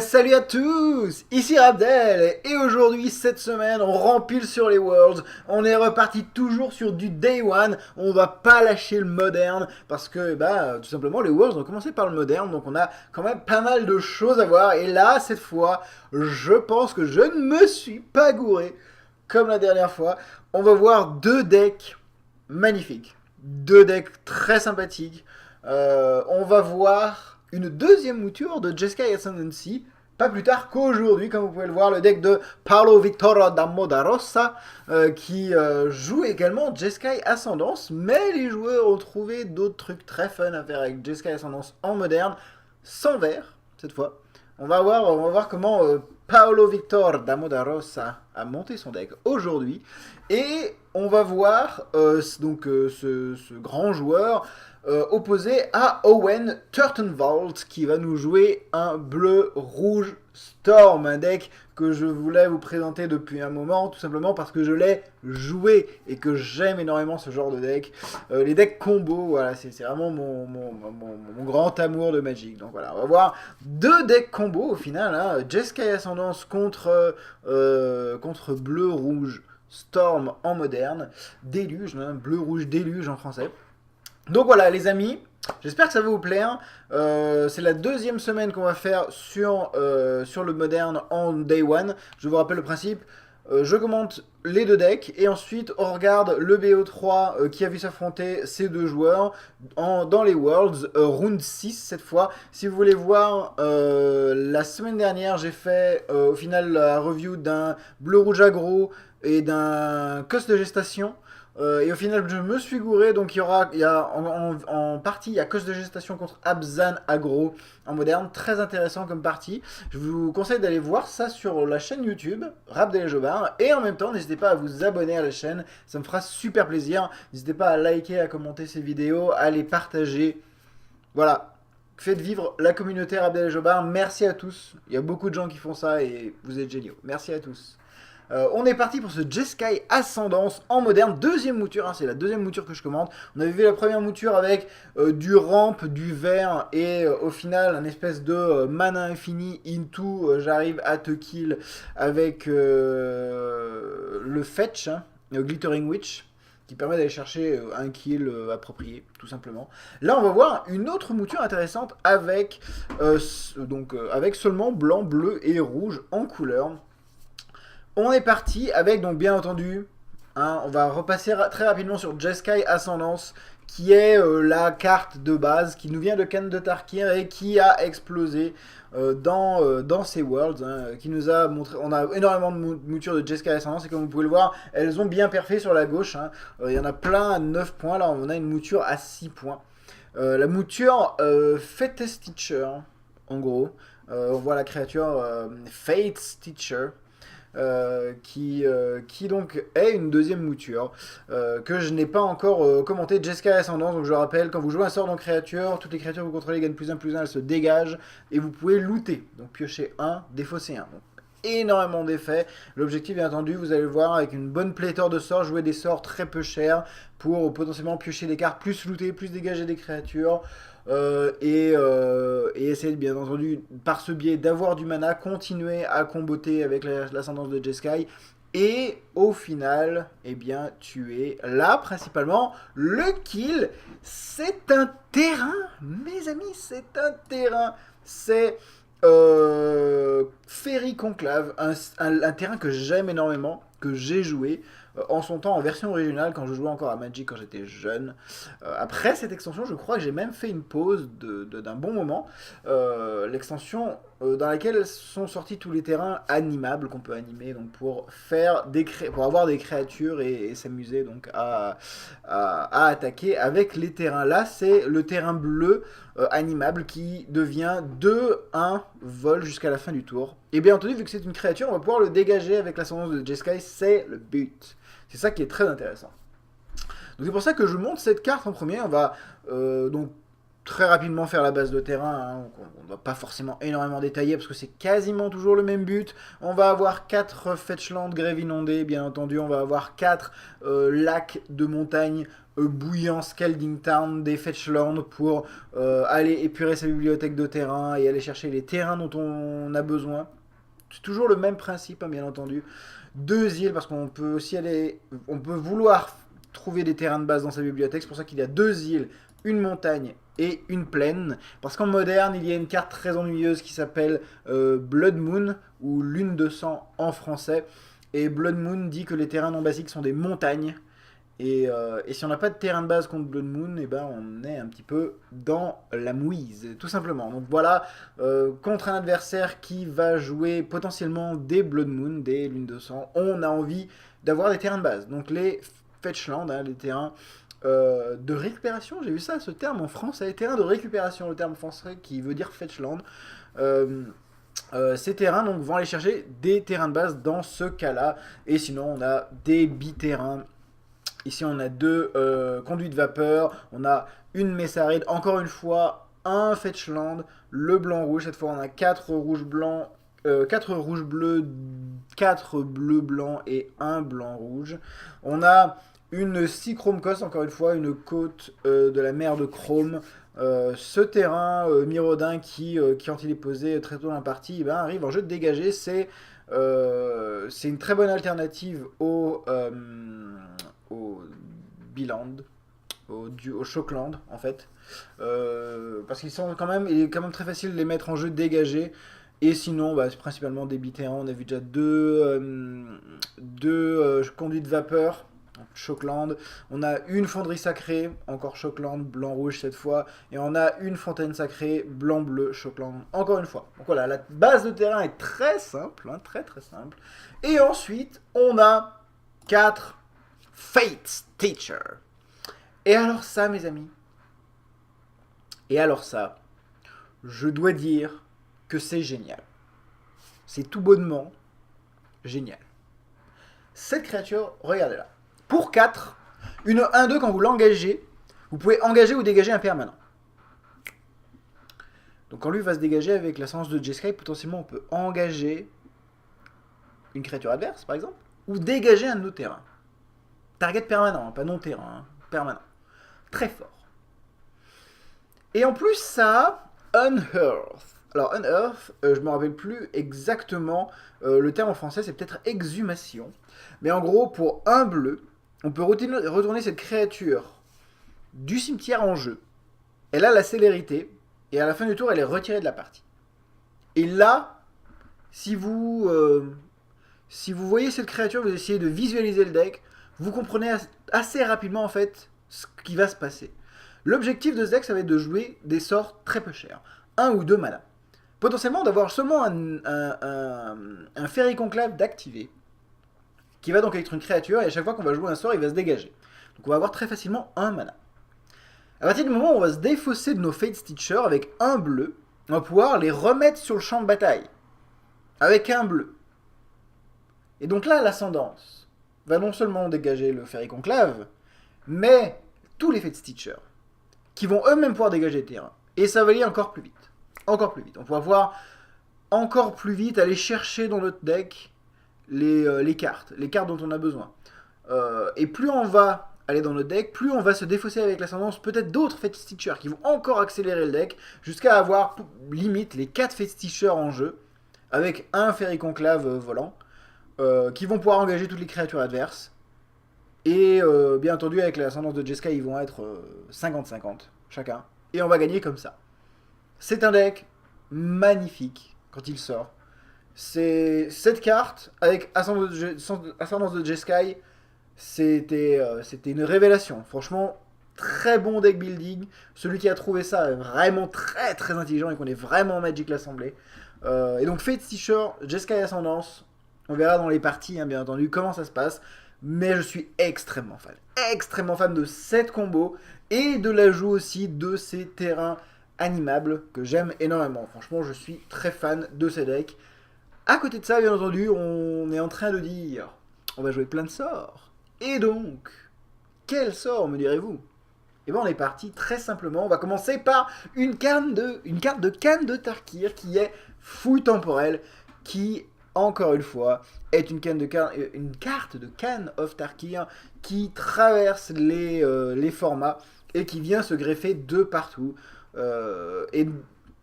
Salut à tous, ici Rabdel, et aujourd'hui, cette semaine, on rempile sur les Worlds, on est reparti toujours sur du Day One, on va pas lâcher le moderne, parce que, tout simplement, les Worlds ont commencé par le moderne, donc on a quand même pas mal de choses à voir, et là, cette fois, je pense que je ne me suis pas gouré, comme la dernière fois, on va voir deux decks magnifiques, deux decks très sympathiques, on va voir une deuxième mouture de Jeskai Ascendancy, pas plus tard qu'aujourd'hui, comme vous pouvez le voir, le deck de Paolo Victor Damodarossa, qui joue également Jeskai Ascendance, mais les joueurs ont trouvé d'autres trucs très fun à faire avec Jeskai Ascendance en moderne, sans vert, cette fois. On va voir comment Paolo Victor Damodarossa a monté son deck aujourd'hui, et on va voir ce grand joueur opposé à Owen Turtenwald qui va nous jouer un bleu-rouge Storm, un deck que je voulais vous présenter depuis un moment, tout simplement parce que je l'ai joué et que j'aime énormément ce genre de deck. Les decks combo, voilà, c'est vraiment mon grand amour de Magic. Donc voilà, on va voir deux decks combo au final, hein. Jeskai Ascendance contre bleu-rouge Storm en moderne, Déluge, hein, bleu-rouge Déluge en français. Donc voilà les amis, j'espère que ça va vous plaire. C'est la deuxième semaine qu'on va faire sur le moderne en Day One. Je vous rappelle le principe. Je commente les deux decks et ensuite on regarde le BO3 qui a vu s'affronter ces deux joueurs dans les Worlds, round 6 cette fois. Si vous voulez voir, la semaine dernière j'ai fait au final la review d'un bleu-rouge aggro et d'un cost de gestation. Et au final, je me suis gouré, donc il y a en partie, il y a Cause de Gestation contre Abzan Agro en moderne, très intéressant comme partie. Je vous conseille d'aller voir ça sur la chaîne YouTube, Rabdel Jobard, et en même temps, n'hésitez pas à vous abonner à la chaîne, ça me fera super plaisir. N'hésitez pas à liker, à commenter ces vidéos, à les partager. Voilà, faites vivre la communauté Rabdel Jobard, merci à tous. Il y a beaucoup de gens qui font ça et vous êtes géniaux. Merci à tous. On est parti pour ce Jeskai Ascendance en moderne, deuxième mouture, hein, c'est la deuxième mouture que je commande. On avait vu la première mouture avec du ramp, du vert et au final un espèce de mana infini into j'arrive à te kill avec le fetch, hein, Glittering Witch, qui permet d'aller chercher un kill approprié, tout simplement. Là, on va voir une autre mouture intéressante avec, avec seulement blanc, bleu et rouge en couleur. On est parti avec, donc bien entendu, hein, on va repasser très rapidement sur Jeskai Ascendance, qui est la carte de base, qui nous vient de Khan de Tarkir et qui a explosé dans ces Worlds, hein, qui nous a montré, on a énormément de moutures de Jeskai Ascendance, et comme vous pouvez le voir, elles ont bien perfé sur la gauche, hein. Il y en a plein à 9 points, là on a une mouture à 6 points. La mouture Fate's Teacher, en gros, on voit la créature Fate's Teacher, qui donc est une deuxième mouture que je n'ai pas encore commenté. Jeskai Ascendance, donc je rappelle, quand vous jouez un sort dans créature, toutes les créatures que vous contrôlez gagnent +1/+1, elles se dégagent et vous pouvez looter, donc piocher 1, défausser 1. Donc, énormément d'effets. L'objectif, bien entendu, vous allez le voir, avec une bonne pléthore de sorts, jouer des sorts très peu chers pour potentiellement piocher des cartes, plus looter, plus dégager des créatures. Et essayer, bien entendu, par ce biais d'avoir du mana, continuer à comboter avec l'ascendance de Jeskai. Et au final, eh bien, tuer là, principalement, le kill. C'est un terrain, mes amis, c'est un terrain. C'est Ferry Conclave, un terrain que j'aime énormément, que j'ai joué en son temps en version originale quand je jouais encore à Magic quand j'étais jeune. Après cette extension, je crois que j'ai même fait une pause d'un bon moment. L'extension dans laquelle sont sortis tous les terrains animables qu'on peut animer, donc pour avoir des créatures et s'amuser donc à attaquer avec les terrains. Là, c'est le terrain bleu animable qui devient 2-1 vol jusqu'à la fin du tour. Et bien entendu, vu que c'est une créature, on va pouvoir le dégager avec l'ascendance de Jeskai, c'est le but. C'est ça qui est très intéressant. Donc c'est pour ça que je monte cette carte en premier. On va donc très rapidement faire la base de terrain, hein. On ne va pas forcément énormément détailler parce que c'est quasiment toujours le même but. On va avoir 4 fetchlands grève inondée, bien entendu, on va avoir 4 lacs de montagne bouillants, Scalding Town, des fetchlands pour aller épurer sa bibliothèque de terrain et aller chercher les terrains dont on a besoin. C'est toujours le même principe, hein, bien entendu. 2 îles, parce qu'on peut aussi aller, on peut vouloir trouver des terrains de base dans sa bibliothèque, c'est pour ça qu'il y a 2 îles, une montagne et une plaine, parce qu'en moderne, il y a une carte très ennuyeuse qui s'appelle Blood Moon, ou Lune de sang en français, et Blood Moon dit que les terrains non basiques sont des montagnes, et si on n'a pas de terrain de base contre Blood Moon, et ben on est un petit peu dans la mouise, tout simplement. Donc voilà, contre un adversaire qui va jouer potentiellement des Blood Moon, des Lunes de sang, on a envie d'avoir des terrains de base. Donc les Fetchland, hein, les terrains de récupération, j'ai vu ça, ce terme en français, les terrains de récupération, le terme français qui veut dire Fetchland. Ces terrains donc, vont aller chercher des terrains de base dans ce cas-là, et sinon on a des biterrains. Ici, on a 2 conduits de vapeur, on a une Messaride, encore une fois, un Fetchland, le blanc-rouge. Cette fois, on a 4 rouges-blancs, 4 rouges-bleus, 4 bleus-blancs et un blanc-rouge. On a une 6 Chrome Coast, encore une fois, une côte de la mer de Chrome. Ce terrain Miraudin qui, quand il est posé très tôt dans la partie, ben, arrive en jeu de dégager. C'est une très bonne alternative au Biland, au Shockland en fait, parce qu'ils sont quand même, il est quand même très facile de les mettre en jeu dégagé. Et sinon, bah, c'est principalement des biterrains. On a vu déjà deux conduits de vapeur, Shockland. On a une fonderie sacrée, encore Shockland, blanc-rouge cette fois. Et on a une fontaine sacrée, blanc-bleu, Shockland, encore une fois. Donc voilà, la base de terrain est très simple, hein, très très simple. Et ensuite, on a 4 Fates Teacher. Et alors ça, mes amis, et alors ça, je dois dire que c'est génial. C'est tout bonnement génial. Cette créature, regardez-la. Pour 4, une 1-2 quand vous l'engagez, vous pouvez engager ou dégager un permanent. Donc quand lui va se dégager avec l'ascendance de Jeskai, potentiellement on peut engager une créature adverse, par exemple, ou dégager un de nos terrains. Target permanent, pas non terrain, hein, permanent. Très fort. Et en plus, ça a Unearth. Alors, Unearth, je me rappelle plus exactement le terme en français, c'est peut-être exhumation. Mais en gros, pour un bleu, on peut retourner cette créature du cimetière en jeu. Elle a la célérité, et à la fin du tour, elle est retirée de la partie. Et là, si vous voyez cette créature, vous essayez de visualiser le deck, vous comprenez assez rapidement en fait ce qui va se passer. L'objectif de ce deck, ça va être de jouer des sorts très peu chers. 1 ou 2 mana. Potentiellement d'avoir seulement un Ferry Conclave d'activer, qui va donc être une créature, et à chaque fois qu'on va jouer un sort, il va se dégager. Donc on va avoir très facilement 1 mana. À partir du moment où on va se défausser de nos Fates Teacher avec un bleu, on va pouvoir les remettre sur le champ de bataille. Avec un bleu. Et donc là, l'ascendance va non seulement dégager le Ferry Conclave, mais tous les Fates Teacher, qui vont eux-mêmes pouvoir dégager le terrain. Et ça va aller encore plus vite. Encore plus vite. On va pouvoir encore plus vite aller chercher dans notre deck les cartes dont on a besoin. Et plus on va aller dans notre deck, plus on va se défausser avec l'ascendance peut-être d'autres Fates Teacher qui vont encore accélérer le deck, jusqu'à avoir limite les 4 Fates Teacher en jeu, avec un Ferry Conclave volant, qui vont pouvoir engager toutes les créatures adverses. Et bien entendu, avec l'ascendance de Jeskai, ils vont être 50-50 chacun. Et on va gagner comme ça. C'est un deck magnifique quand il sort. C'est cette carte avec ascendance de Jeskai, c'était une révélation. Franchement, très bon deck building. Celui qui a trouvé ça est vraiment très très intelligent et qu'on est vraiment Magic l'Assemblée. Et donc Fate Teacher, Jeskai Ascendance, on verra dans les parties, hein, bien entendu, comment ça se passe. Mais je suis extrêmement fan de cette combo et de l'ajout aussi de ces terrains animables que j'aime énormément. Franchement, je suis très fan de ces decks. À côté de ça, bien entendu, on est en train de dire, on va jouer plein de sorts. Et donc, quel sort me direz-vous? Et ben on est parti très simplement. On va commencer par une carte de Khan de Tarkir qui est fouille temporelle, qui encore une fois est une carte de Khan of Tarkir qui traverse les formats et qui vient se greffer de partout. Et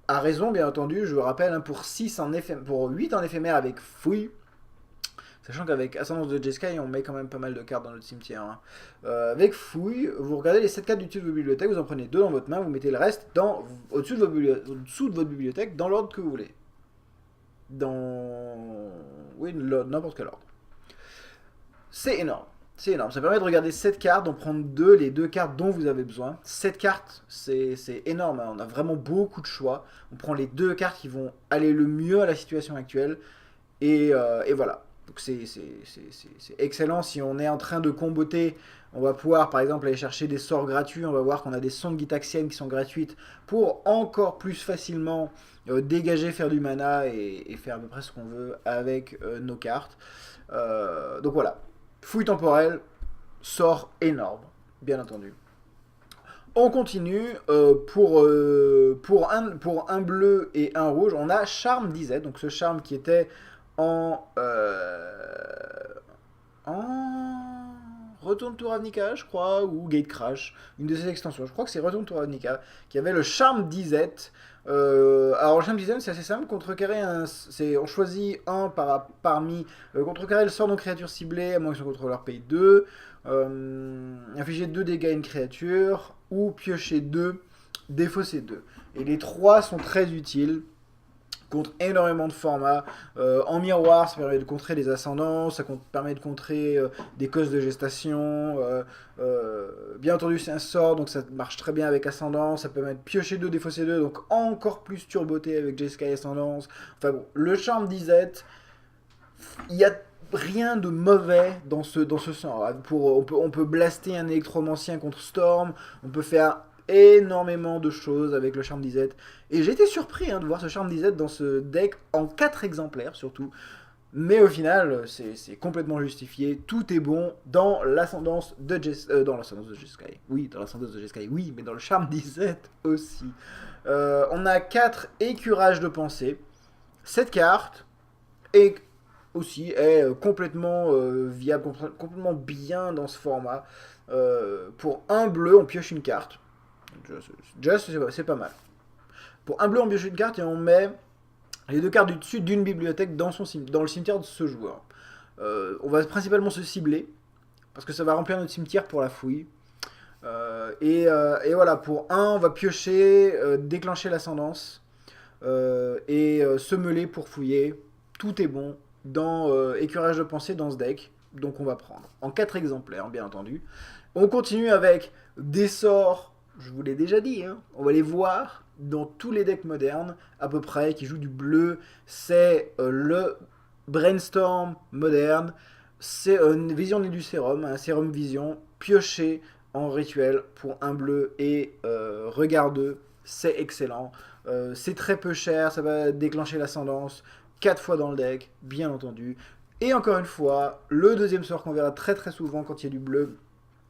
à raison, bien entendu, je vous rappelle, hein, pour 8 en éphémère avec fouille. Sachant qu'avec Ascendance de Jeskai, on met quand même pas mal de cartes dans notre cimetière. Hein. Avec fouille, vous regardez les 7 cartes du dessus de votre bibliothèque, vous en prenez 2 dans votre main, vous mettez le reste au-dessous de votre bibliothèque dans l'ordre que vous voulez. Oui, n'importe quel ordre. C'est énorme. C'est énorme. Ça permet de regarder 7 cartes, d'en prendre 2, les 2 cartes dont vous avez besoin. 7 cartes, c'est énorme. Hein. On a vraiment beaucoup de choix. On prend les 2 cartes qui vont aller le mieux à la situation actuelle. Et voilà. Donc c'est excellent. Si on est en train de comboter, on va pouvoir par exemple aller chercher des sorts gratuits. On va voir qu'on a des sondes Gitaxiennes qui sont gratuites pour encore plus facilement dégager, faire du mana et faire à peu près ce qu'on veut avec nos cartes. Donc voilà. Fouille temporelle, sort énorme, bien entendu. On continue, pour un bleu et un rouge, on a Charme d'Izet, donc ce charme qui était en Retourne to Ravnica, je crois, ou Gate Crash, une de ces extensions. Je crois que c'est Retourne to Ravnica, qui avait le charme d'Izet. Alors le charme d'Izet, c'est assez simple, on choisit un parmi, contrecarrer le sort de créature ciblée, à moins que son contrôleur paye 2, infliger 2 dégâts à une créature, ou piocher 2, défausser 2. Et les 3 sont très utiles contre énormément de formats. En miroir, ça permet de contrer des ascendants, ça permet de contrer des causes de gestation. Bien entendu, c'est un sort, donc ça marche très bien avec ascendant. Ça permet de piocher 2, défausser 2, donc encore plus turboté avec Jeskai Ascendance. Enfin bon, le charme d'Izet, il y a rien de mauvais dans ce sort. On peut blaster un électromancien contre Storm, on peut faire énormément de choses avec le charme d'Izet. Et j'ai été surpris de voir ce charme d'Izet dans ce deck en 4 exemplaires surtout. Mais au final, c'est complètement justifié. Tout est bon dans l'ascendance de Jeskai. Oui, dans l'ascendance de Jeskai, oui, mais dans le charme d'Izet aussi. On a 4 écurages de pensée. Cette carte est aussi complètement viable, complètement bien dans ce format. Pour un bleu, on pioche une carte. Just, c'est pas mal. Pour un bleu, on pioche une carte et on met les 2 cartes du dessus d'une bibliothèque dans le cimetière de ce joueur. On va principalement se cibler, parce que ça va remplir notre cimetière pour la fouille. Et voilà, pour un, on va piocher, déclencher l'ascendance, et semeler pour fouiller. Tout est bon dans écurage de pensée dans ce deck, donc on va prendre en 4 exemplaires, bien entendu. On continue avec des sorts, je vous l'ai déjà dit, hein, on va les voir dans tous les decks modernes, à peu près, qui jouent du bleu. C'est le Brainstorm moderne, c'est une vision du sérum, un sérum vision, pioché en rituel pour un bleu et regardeux, c'est excellent. C'est très peu cher, ça va déclencher l'ascendance 4 fois dans le deck, bien entendu. Et encore une fois, le deuxième sort qu'on verra très très souvent quand il y a du bleu,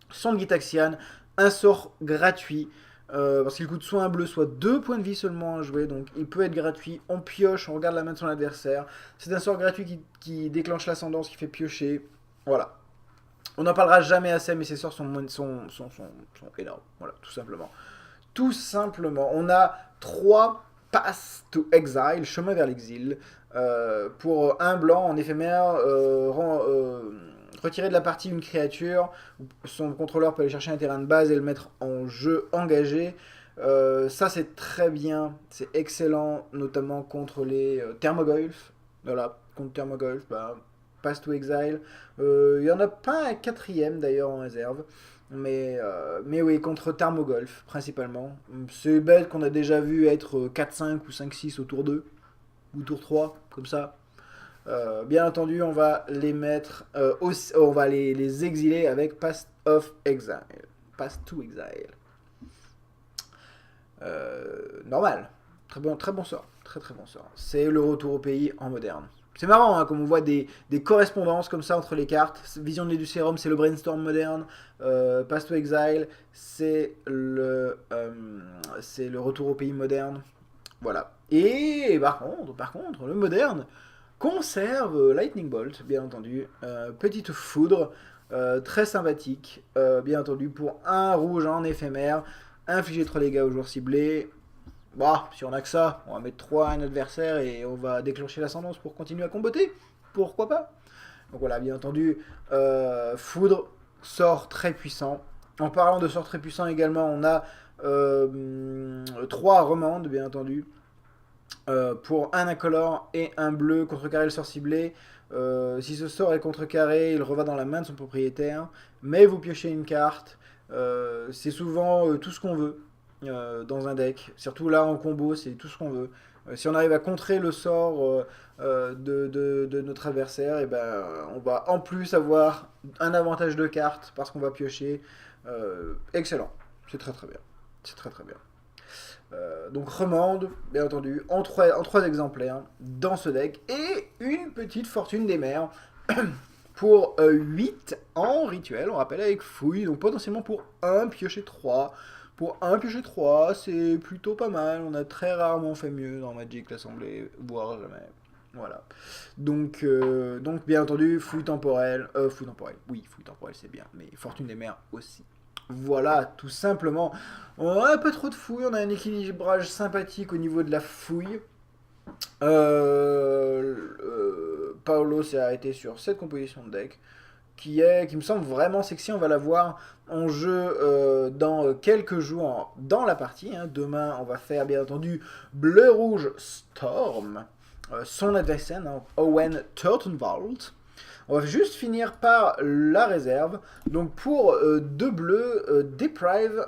Sonde Gitaxian, un sort gratuit, parce qu'il coûte soit un bleu, soit 2 points de vie seulement à jouer, donc il peut être gratuit, on pioche, on regarde la main de son adversaire, c'est un sort gratuit qui déclenche l'ascendance, qui fait piocher, voilà. On n'en parlera jamais assez, mais ces sorts sont énormes, voilà, tout simplement. Tout simplement, on a 3 Pass to Exile, chemin vers l'exil, pour un blanc en éphémère, retirer de la partie une créature, son contrôleur peut aller chercher un terrain de base et le mettre en jeu engagé. Ça c'est très bien, c'est excellent, notamment contre les Thermogolf. Voilà, contre Thermogolf, Pass to Exile. Il n'y en a pas un 4ème d'ailleurs en réserve. Mais oui, contre Thermogolf principalement. C'est bête qu'on a déjà vu être 4-5 ou 5-6 au tour 2 ou tour 3, comme ça. Bien entendu, on va les mettre, on va les exiler avec Pass of Exile. Pass to Exile. Normal. Très bon sort. Très très bon sort. C'est le retour au pays en moderne. C'est marrant, hein, comme on voit des correspondances comme ça entre les cartes. Vision de l'île du sérum, c'est le brainstorm moderne. Pass to Exile, c'est le retour au pays moderne. Voilà. Et par contre, le moderne conserve Lightning Bolt, bien entendu. Petite foudre, très sympathique, bien entendu, pour un rouge en éphémère. Infliger 3 dégâts aux joueurs ciblés. Bah, si on a que ça, on va mettre 3 à un adversaire et on va déclencher l'ascendance pour continuer à comboter. Pourquoi pas? Donc voilà, bien entendu, foudre, sort très puissant. En parlant de sort très puissant également, on a 3 remandes, bien entendu. Pour un incolore et un bleu, contrecarrer le sort ciblé. Si ce sort est contrecarré, il reva dans la main de son propriétaire. Mais vous piochez une carte. C'est souvent tout ce qu'on veut dans un deck. Surtout là en combo, c'est tout ce qu'on veut. Si on arrive à contrer le sort de notre adversaire, et ben, on va en plus avoir un avantage de carte parce qu'on va piocher. Excellent. C'est très très bien. C'est très très bien. Donc remande, bien entendu, en 3 exemplaires dans ce deck. Et une petite fortune des mers pour 8 en rituel, on rappelle avec fouille, donc potentiellement pour 1 piocher 3. Pour 1 piocher 3, c'est plutôt pas mal. On a très rarement fait mieux dans Magic, l'Assemblée, voire jamais. Voilà. Donc bien entendu, fouille temporelle. Oui, fouille temporelle c'est bien, mais fortune des mers aussi. Voilà, tout simplement. On a pas trop de fouilles, on a un équilibrage sympathique au niveau de la fouille. Paolo s'est arrêté sur cette composition de deck qui me semble vraiment sexy. On va la voir en jeu dans quelques jours dans la partie. Hein. Demain, on va faire bien entendu Bleu-Rouge Storm. Son adversaire, hein, Owen Turtenwald. On va juste finir par la réserve. Donc pour 2 bleus, Deprive,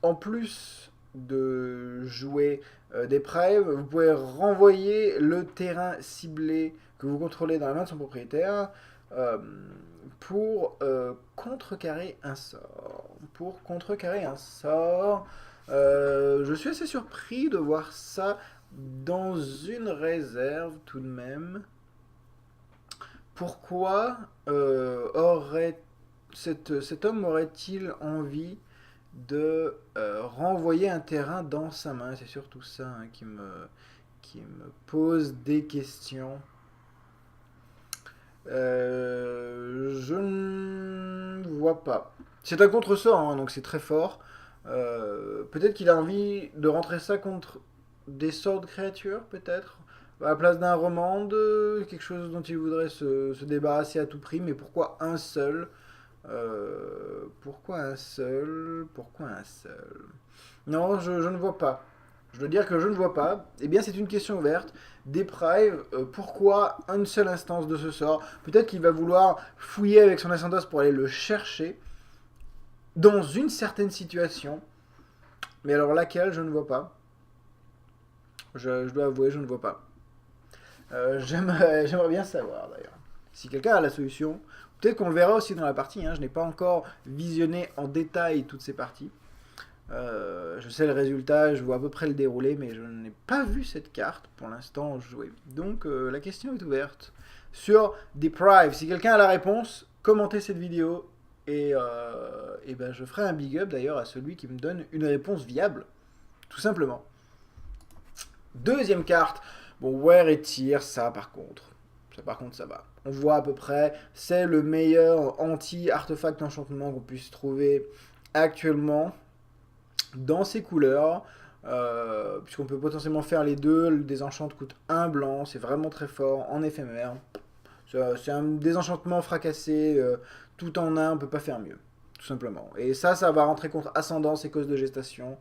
en plus de jouer Deprive, vous pouvez renvoyer le terrain ciblé que vous contrôlez dans la main de son propriétaire pour contrecarrer un sort. Je suis assez surpris de voir ça dans une réserve tout de même. Pourquoi cet homme aurait-il envie de renvoyer un terrain dans sa main? C'est surtout ça hein, qui me pose des questions. Je ne vois pas. C'est un contre-sort, hein, donc c'est très fort. Peut-être qu'il a envie de rentrer ça contre des sorts de créatures, peut-être à la place d'un romande, quelque chose dont il voudrait se débarrasser à tout prix, mais pourquoi un seul Pourquoi un seul Non, je ne vois pas. Je dois dire que je ne vois pas. Eh bien, c'est une question ouverte. Deprive, pourquoi une seule instance de ce sort? Peut-être qu'il va vouloir fouiller avec son ascendance pour aller le chercher dans une certaine situation. Mais alors laquelle, je ne vois pas. Je dois avouer, je ne vois pas. J'aimerais bien savoir d'ailleurs. Si quelqu'un a la solution, peut-être qu'on le verra aussi dans la partie. Hein. Je n'ai pas encore visionné en détail toutes ces parties. Je sais le résultat, je vois à peu près le déroulé, mais je n'ai pas vu cette carte pour l'instant jouer. Donc la question est ouverte sur Deprive. Si quelqu'un a la réponse, commentez cette vidéo et ben, je ferai un big up d'ailleurs à celui qui me donne une réponse viable, tout simplement. Deuxième carte. Bon, Wear et Tear, ça par contre, ça va. On voit à peu près, c'est le meilleur anti-artefact enchantement qu'on puisse trouver actuellement dans ces couleurs. Puisqu'on peut potentiellement faire les deux. Le désenchant coûte 1 blanc, c'est vraiment très fort en éphémère. C'est un désenchantement fracassé, tout en un, on peut pas faire mieux, tout simplement. Et ça va rentrer contre ascendance et cause de gestation,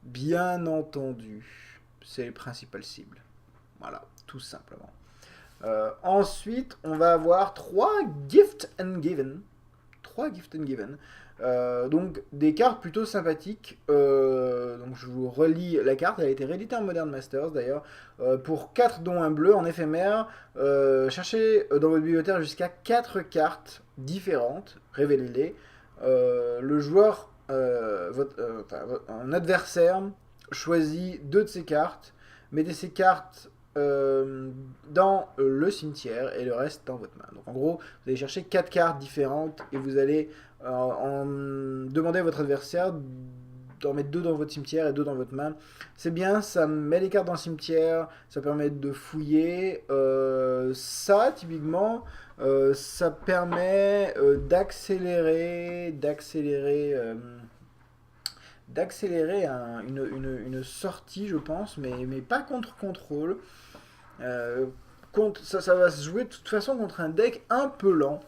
bien entendu. C'est les principales cibles. Voilà, tout simplement. Ensuite, on va avoir 3 Gift and Given. Donc, des cartes plutôt sympathiques. Donc, je vous relis la carte. Elle a été rééditée en Modern Masters, d'ailleurs. Pour 4 dont un bleu en éphémère, cherchez dans votre bibliothèque jusqu'à 4 cartes différentes. Révélez-les. Le joueur, un adversaire, choisit 2 de ces cartes. Mettez ces cartes le cimetière et le reste dans votre main. Donc en gros, vous allez chercher 4 cartes différentes et vous allez demander à votre adversaire d'en mettre 2 dans votre cimetière et 2 dans votre main. C'est bien, ça met les cartes dans le cimetière, ça permet de fouiller. Ça, typiquement, ça permet d'accélérer une sortie, je pense, mais pas contre contrôle. Ça va se jouer de toute façon contre un deck un peu lent.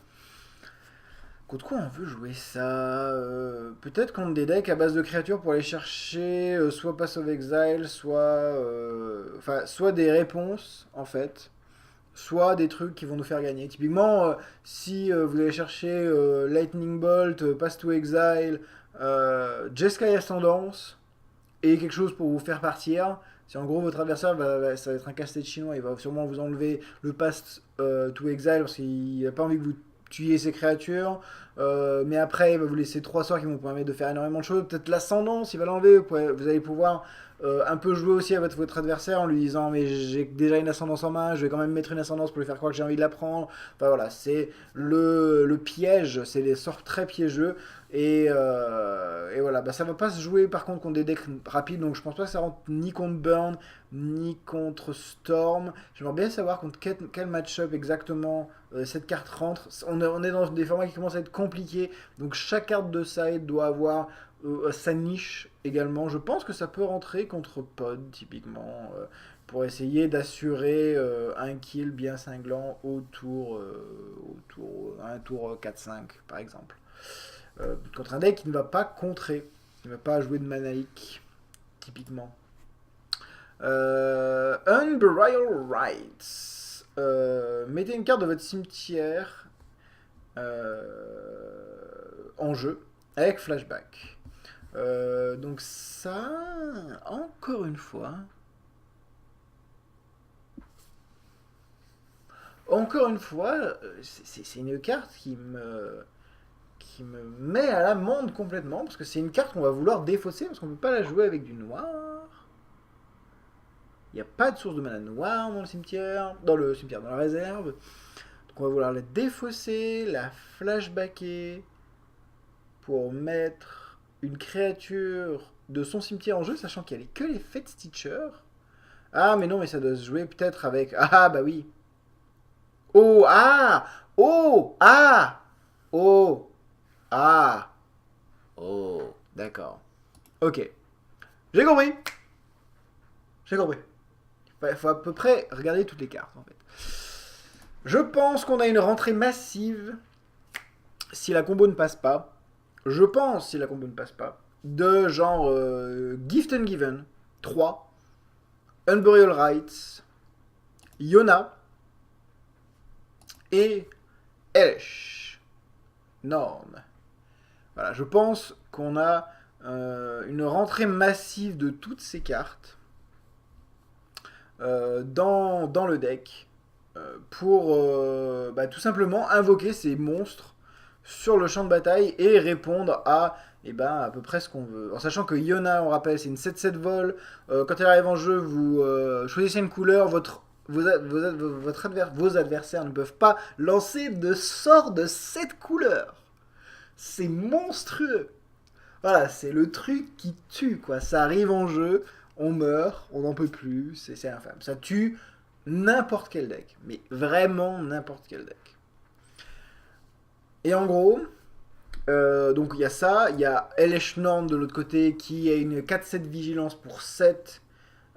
Contre quoi on veut jouer ça peut-être contre des decks à base de créatures pour aller chercher soit Pass of Exile, soit des réponses, en fait. Soit des trucs qui vont nous faire gagner. Typiquement, si vous allez chercher Lightning Bolt, Pass to Exile, Jeskai Ascendance, et quelque chose pour vous faire partir, si en gros votre adversaire ça va être un casse-tête chinois, il va sûrement vous enlever le Pass to Exile parce qu'il n'a pas envie que vous tuiez ses créatures, mais après il va vous laisser 3 sorts qui vont vous permettre de faire énormément de choses. Peut-être l'ascendance, il va l'enlever, vous allez pouvoir un peu jouer aussi avec votre adversaire en lui disant mais j'ai déjà une ascendance en main, je vais quand même mettre une ascendance pour lui faire croire que j'ai envie de la prendre. Enfin voilà, c'est le piège, c'est des sorts très piégeux. Et voilà, ça va pas se jouer par contre contre des decks rapides, donc je pense pas que ça rentre ni contre Burn, ni contre Storm. J'aimerais bien savoir contre quel match-up exactement cette carte rentre. On est dans des formats qui commencent à être compliqués, donc chaque carte de side doit avoir sa niche également. Je pense que ça peut rentrer contre Pod, typiquement, pour essayer d'assurer un kill bien cinglant un tour 4-5, par exemple. Contre un deck qui ne va pas contrer, qui ne va pas jouer de Manaïk, typiquement. Unburial Rites. Mettez une carte de votre cimetière en jeu avec flashback. Donc ça, encore une fois, c'est une carte qui me met à l'amende complètement, parce que c'est une carte qu'on va vouloir défausser, parce qu'on ne peut pas la jouer avec du noir. Il n'y a pas de source de mana noire dans la réserve. Donc on va vouloir la défausser, la flashbacker, pour mettre une créature de son cimetière en jeu, sachant qu'il n'y a que les Fate Stitcher. Ah mais non, mais ça doit se jouer peut-être avec... Ah bah oui. Oh, ah. Oh, ah. Oh. Ah. Oh. D'accord. Ok. J'ai compris. Il faut à peu près regarder toutes les cartes, en fait. Je pense qu'on a une rentrée massive si la combo ne passe pas. De genre Gift and Given 3, Unburial Rites, Yona et Elesh. Norme. Voilà, je pense qu'on a une rentrée massive de toutes ces cartes dans le deck pour tout simplement invoquer ces monstres sur le champ de bataille et répondre à peu près ce qu'on veut. En sachant que Yona, on rappelle, c'est une 7-7 vol. Quand elle arrive en jeu, vous choisissez une couleur, vos adversaires ne peuvent pas lancer de sort de cette couleur. C'est monstrueux. Voilà, c'est le truc qui tue, quoi. Ça arrive en jeu, on meurt, on n'en peut plus, c'est infâme. Ça tue n'importe quel deck, mais vraiment n'importe quel deck. Et en gros, donc il y a ça, il y a Elesh Norn de l'autre côté qui a une 4-7 vigilance pour 7.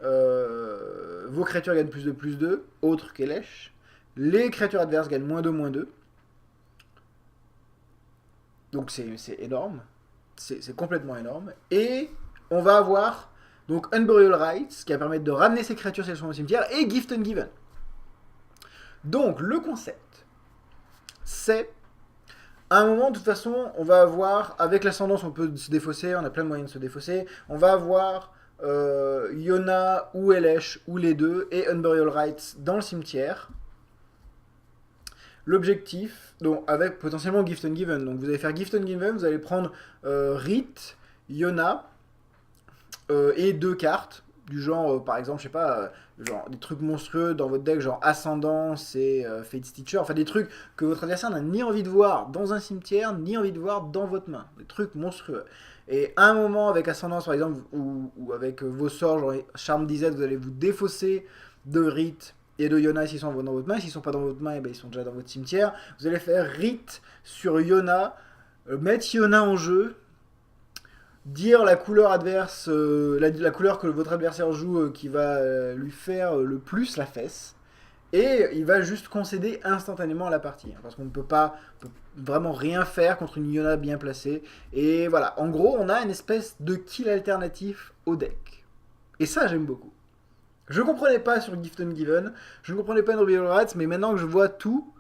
Vos créatures gagnent +2/+2, autre qu'Elesh. Les créatures adverses gagnent -2/-2. Donc c'est énorme. C'est complètement énorme. Et on va avoir donc Unburial Rites qui va permettre de ramener ces créatures si elles sont au cimetière, et Gift and Given. Donc le concept, c'est à un moment, de toute façon, on va avoir, avec l'ascendance, on peut se défausser, on a plein de moyens de se défausser. On va avoir Yona ou Elesh, ou les deux, et Unburial Rites dans le cimetière. L'objectif, donc avec potentiellement Gift and Given. Donc vous allez faire Gift and Given, vous allez prendre Rite, Yona, et 2 cartes. du genre, par exemple, je sais pas, genre des trucs monstrueux dans votre deck, genre Ascendance et Fate Stitcher, enfin des trucs que votre adversaire n'a ni envie de voir dans un cimetière, ni envie de voir dans votre main. Des trucs monstrueux. Et à un moment, avec Ascendance, par exemple, ou avec vos sorts, genre Charm DZ, vous allez vous défausser de Rite et de Yona s'ils sont dans votre main. S'ils sont pas dans votre main, eh ben, ils sont déjà dans votre cimetière. Vous allez faire Rite sur Yona, mettre Yona en jeu, dire la couleur adverse, la couleur que votre adversaire joue qui va lui faire le plus la fesse. Et il va juste concéder instantanément à la partie. Hein, parce qu'on ne peut pas vraiment rien faire contre une Yona bien placée. Et voilà, en gros, on a une espèce de kill alternatif au deck. Et ça, j'aime beaucoup. Je ne comprenais pas sur Gift Given, je ne comprenais pas dans Real Rats, mais maintenant que je vois tout,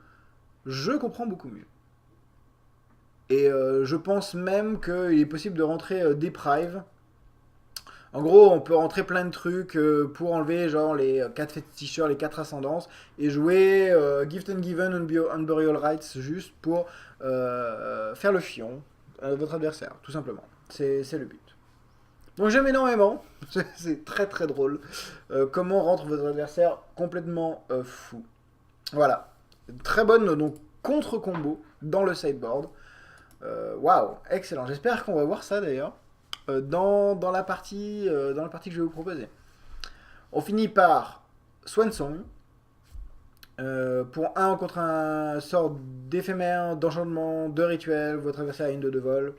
je comprends beaucoup mieux. Et je pense même qu'il est possible de rentrer Deprive. En gros, on peut rentrer plein de trucs pour enlever genre les 4 féticheurs, les 4 ascendances, et jouer Gift and Given, Unburial Rights juste pour faire le fion à votre adversaire, tout simplement. C'est le but. Donc j'aime énormément, c'est très très drôle, comment rentre votre adversaire complètement fou. Voilà, très bonne donc contre-combo dans le sideboard. Waouh, excellent, j'espère qu'on va voir ça d'ailleurs dans la partie que je vais vous proposer. On finit par Swan Song. Pour 1 contre un sort d'éphémère, d'enchantement, de rituel, votre adversaire a une 2 de vol.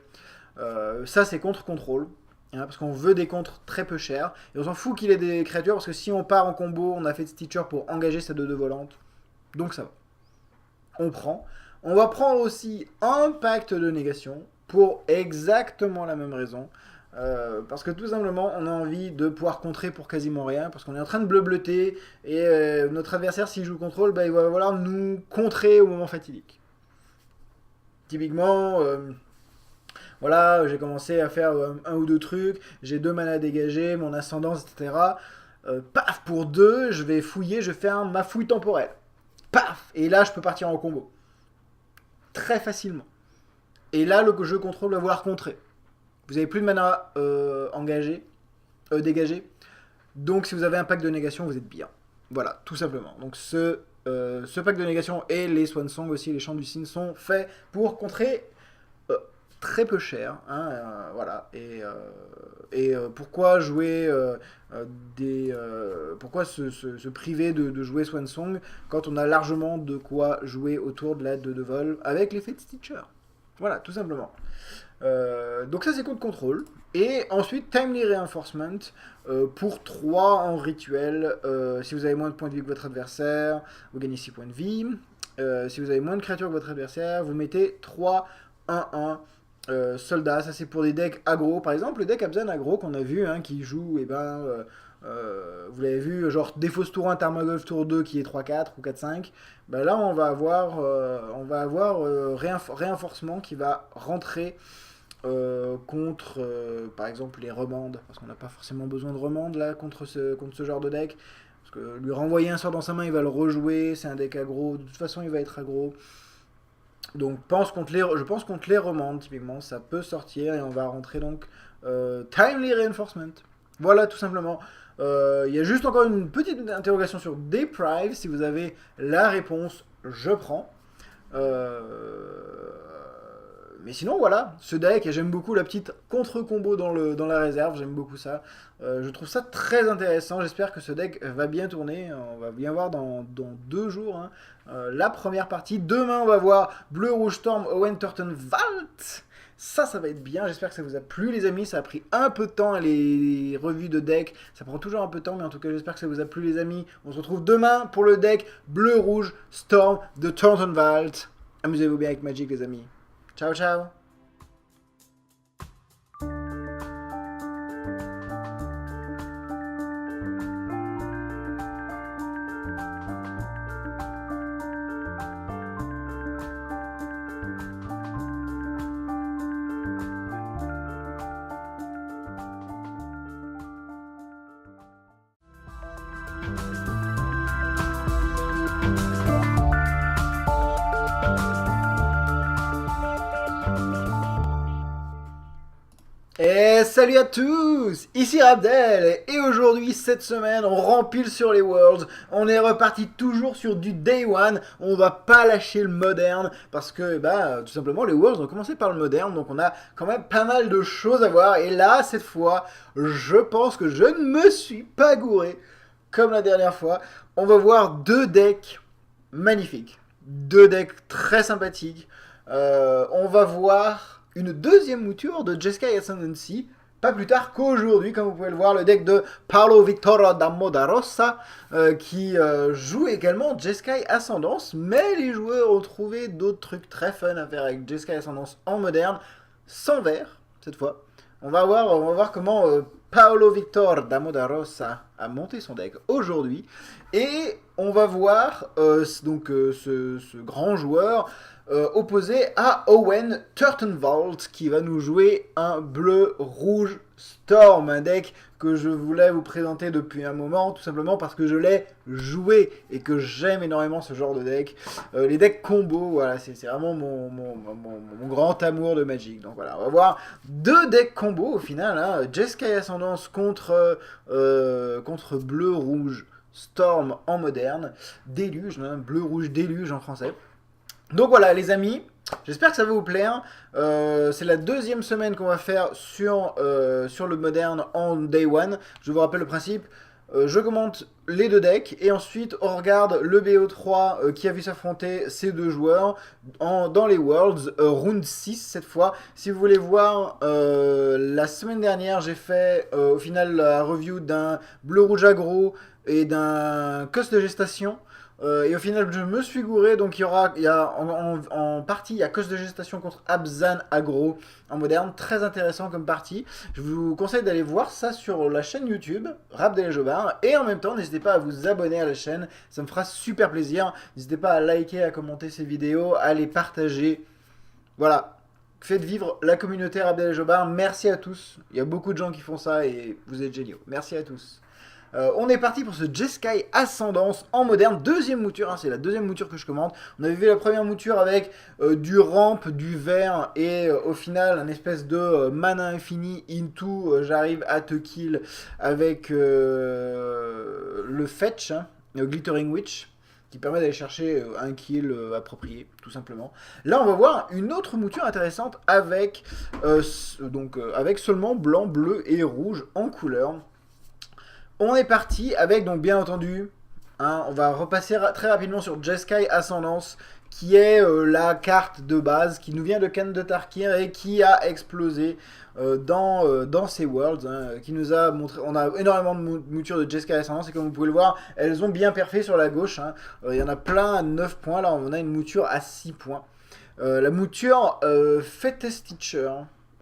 Ça c'est contre-contrôle. Hein, parce qu'on veut des contres très peu chers. Et on s'en fout qu'il ait des créatures, parce que si on part en combo, on a fait Stitcher pour engager sa 2-2 volante. Donc ça va. On prend. On va prendre aussi un pacte de négation, pour exactement la même raison. Parce que tout simplement, on a envie de pouvoir contrer pour quasiment rien, parce qu'on est en train de bleu-bleuter, et notre adversaire, s'il joue contrôle, bah, il va falloir nous contrer au moment fatidique. Typiquement... voilà, j'ai commencé à faire un ou deux trucs, j'ai 2 manas dégagés, mon ascendance, etc. Paf, pour 2, je vais fouiller, je vais faire ma fouille temporelle. Paf, et là, je peux partir en combo. Très facilement. Et là, le jeu contrôle va vouloir contrer. Vous n'avez plus de mana dégagé. Donc, si vous avez un pack de négation, vous êtes bien. Voilà, tout simplement. Donc, ce pack de négation et les Swan Song aussi, les chants du cygne, sont faits pour contrer... très peu cher, hein, voilà. Et pourquoi jouer pourquoi se priver de jouer Swan Song quand on a largement de quoi jouer autour de la 2 de vol avec l'effet de Stitcher. Voilà, tout simplement. Donc ça c'est contre contrôle. Et ensuite Timely Reinforcement pour 3 en rituel. Si vous avez moins de points de vie que votre adversaire, vous gagnez 6 points de vie. Si vous avez moins de créatures que votre adversaire, vous mettez 3 1-1 soldats. Ça c'est pour des decks aggro. Par exemple le deck Abzan aggro qu'on a vu hein, qui joue, et vous l'avez vu, genre Défausse tour 1, Tarmogoyf tour 2 qui est 3-4 ou 4-5. Ben là on va avoir, réenforcement qui va rentrer contre par exemple les remandes, parce qu'on n'a pas forcément besoin de remandes là contre ce genre de deck. Parce que lui renvoyer un sort dans sa main, il va le rejouer, c'est un deck aggro, de toute façon il va être aggro. Donc je pense contre les remandes, typiquement, ça peut sortir, et on va rentrer donc Timely Reinforcement. Voilà, tout simplement. Il y a juste encore une petite interrogation sur Deprive. Si vous avez la réponse, je prends. Mais sinon, voilà, ce deck, et j'aime beaucoup la petite contre-combo dans la réserve, j'aime beaucoup ça. Je trouve ça très intéressant, j'espère que ce deck va bien tourner, on va bien voir dans 2 jours hein, la première partie. Demain, on va voir Bleu Rouge Storm, Owen Turton Vault. Ça va être bien, j'espère que ça vous a plu les amis, ça a pris un peu de temps les revues de deck, ça prend toujours un peu de temps, mais en tout cas j'espère que ça vous a plu les amis. On se retrouve demain pour le deck Bleu Rouge Storm de Turton Vault. Amusez-vous bien avec Magic les amis. Ciao ciao. Et salut à tous, ici Rabdel, et aujourd'hui, cette semaine, on rempile sur les Worlds, on est reparti toujours sur du Day One, on va pas lâcher le moderne, parce que, tout simplement, les Worlds ont commencé par le moderne, donc on a quand même pas mal de choses à voir, et là, cette fois, je pense que je ne me suis pas gouré, comme la dernière fois, on va voir deux decks magnifiques, deux decks très sympathiques, on va voir une deuxième mouture de Jeskai Ascendancy, pas plus tard qu'aujourd'hui, comme vous pouvez le voir, le deck de Paolo Victor Damodarossa, qui joue également Jeskai Ascendance, mais les joueurs ont trouvé d'autres trucs très fun à faire avec Jeskai Ascendance en moderne, sans vert, cette fois. On va voir comment Paolo Victor Damodarossa a monté son deck aujourd'hui, et on va voir ce grand joueur opposé à Owen Turtenwald qui va nous jouer un bleu-rouge Storm, un deck que je voulais vous présenter depuis un moment, tout simplement parce que je l'ai joué et que j'aime énormément ce genre de deck. Les decks combo, voilà, c'est vraiment mon grand amour de Magic. Donc voilà, on va voir deux decks combo au final, hein. Jeskai Ascendance contre bleu-rouge Storm en moderne, déluge, hein, bleu-rouge déluge en français. Donc voilà les amis, j'espère que ça va vous plaire. C'est la deuxième semaine qu'on va faire sur le moderne en Day One. Je vous rappelle le principe. Je commente les deux decks et ensuite on regarde le BO3 qui a vu s'affronter ces deux joueurs dans les Worlds, round 6 cette fois. Si vous voulez voir, la semaine dernière j'ai fait au final la review d'un bleu-rouge aggro et d'un cost de gestation. Et au final, je me suis gouré, donc en partie, il y a Cause de gestation contre Abzan aggro en moderne, très intéressant comme partie. Je vous conseille d'aller voir ça sur la chaîne YouTube, Rabdel et Jobard, et en même temps, n'hésitez pas à vous abonner à la chaîne, ça me fera super plaisir. N'hésitez pas à liker, à commenter ces vidéos, à les partager. Voilà, faites vivre la communauté Rabdel et Jobard. Merci à tous, il y a beaucoup de gens qui font ça et vous êtes géniaux. Merci à tous. On est parti pour ce Jeskai Ascendance en moderne, deuxième mouture, hein, c'est la deuxième mouture que je commande. On avait vu la première mouture avec du ramp, du vert et au final un espèce de mana infini into j'arrive à te kill avec le fetch, hein, Glittering Witch, qui permet d'aller chercher un kill approprié, tout simplement. Là, on va voir une autre mouture intéressante avec, avec seulement blanc, bleu et rouge en couleur. On est parti avec, donc bien entendu, hein, on va repasser très rapidement sur Jeskai Ascendance, qui est la carte de base, qui nous vient de Khan de Tarkir et qui a explosé dans ces Worlds, hein, qui nous a montré, on a énormément de moutures de Jeskai Ascendance, et comme vous pouvez le voir, elles ont bien perfé sur la gauche, hein. Il y en a plein à 9 points, là on a une mouture à 6 points. La mouture Fate's Teacher,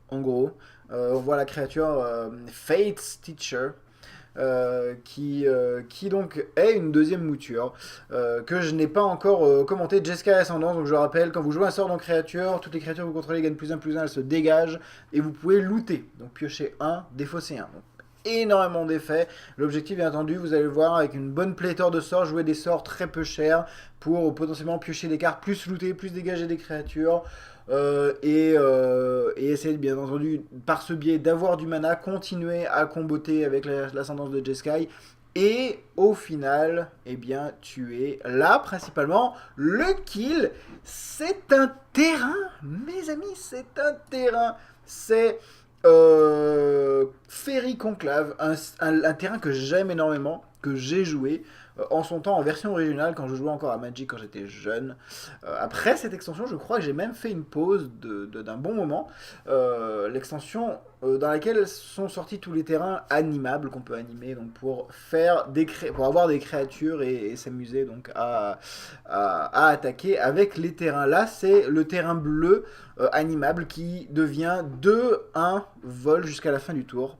en gros, on voit la créature Fate's Teacher, qui donc est une deuxième mouture que je n'ai pas encore commenté. Jeskai Ascendance, donc je rappelle, quand vous jouez un sort dans créature, toutes les créatures que vous contrôlez gagnent +1/+1, elles se dégagent et vous pouvez looter, donc piocher 1, défausser 1. Donc, énormément d'effets. L'objectif, bien entendu, vous allez le voir, avec une bonne pléthore de sorts, jouer des sorts très peu chers pour potentiellement piocher des cartes, plus looter, plus dégager des créatures. Et essayer, bien entendu, par ce biais d'avoir du mana, continuer à comboter avec l'ascendance de Jeskai. Et au final, eh bien, tuer là, principalement, le kill. C'est un terrain, mes amis, c'est un terrain. C'est Ferry Conclave, un terrain que j'aime énormément, que j'ai joué en son temps en version originale quand je jouais encore à Magic quand j'étais jeune. Après cette extension, je crois que j'ai même fait une pause d'un bon moment. L'extension dans laquelle sont sortis tous les terrains animables qu'on peut animer, donc pour avoir des créatures et s'amuser donc à attaquer avec les terrains. Là, c'est le terrain bleu animable qui devient 2-1 vol jusqu'à la fin du tour.